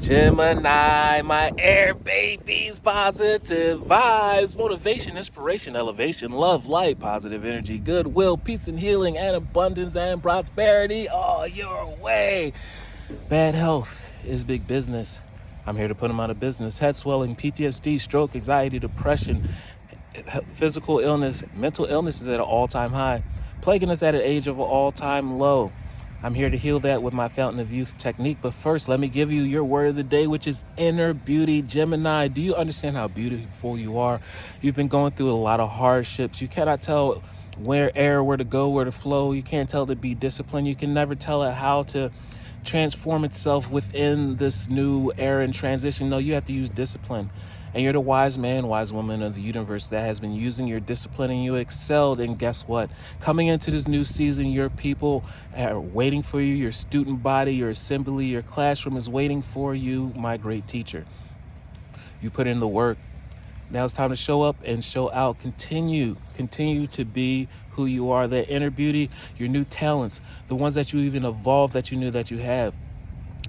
Gemini, my air babies, positive vibes, motivation, inspiration, elevation, love, light, positive energy, goodwill, peace and healing, and abundance and prosperity all your way. Bad health is big business. I'm here to put them out of business. Head swelling, PTSD, stroke, anxiety, depression, physical illness, mental illness is at an all-time high, plaguing us at an age of an all-time low. I'm here to heal that with my Fountain of Youth technique. But first, let me give you your word of the day, which is inner beauty. Gemini, do you understand how beautiful you are? You've been going through a lot of hardships. You cannot tell where to go, where to flow. You can't tell it to be disciplined. You can never tell it how to transform itself within this new era and transition. No, you have to use discipline. And you're the wise man, wise woman of the universe that has been using your discipline, and you excelled. And guess what? Coming into this new season, your people are waiting for you. Your student body, your assembly, your classroom is waiting for you, my great teacher. You put in the work. Now it's time to show up and show out. Continue to be who you are, that inner beauty, your new talents, the ones that you even evolved that you knew that you have.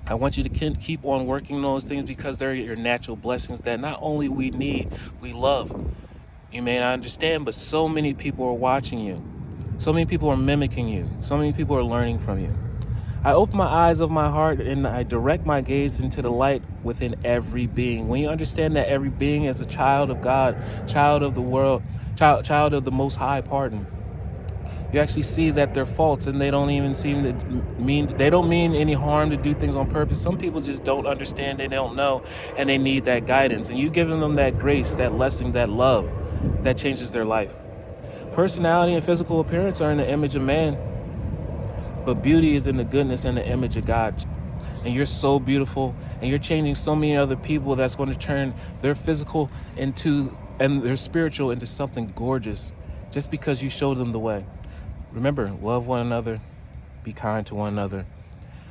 I want you to keep on working on those things because they're your natural blessings that not only we need, we love. You may not understand, but so many people are watching you. So many people are mimicking you. So many people are learning from you. I open my eyes of my heart and I direct my gaze into the light within every being. When you understand that every being is a child of God, child of the world, child of the Most High, you actually see that they're faults and they don't even they don't mean any harm to do things on purpose. Some people just don't understand, they don't know, and they need that guidance. And you giving them that grace, that blessing, that love, that changes their life. Personality and physical appearance are in the image of man, but beauty is in the goodness and the image of God. And you're so beautiful, and you're changing so many other people that's going to turn their physical and their spiritual into something gorgeous just because you showed them the way. Remember, love one another, be kind to one another.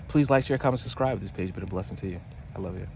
Please like, share, comment, subscribe. This page has been a blessing to you. I love you.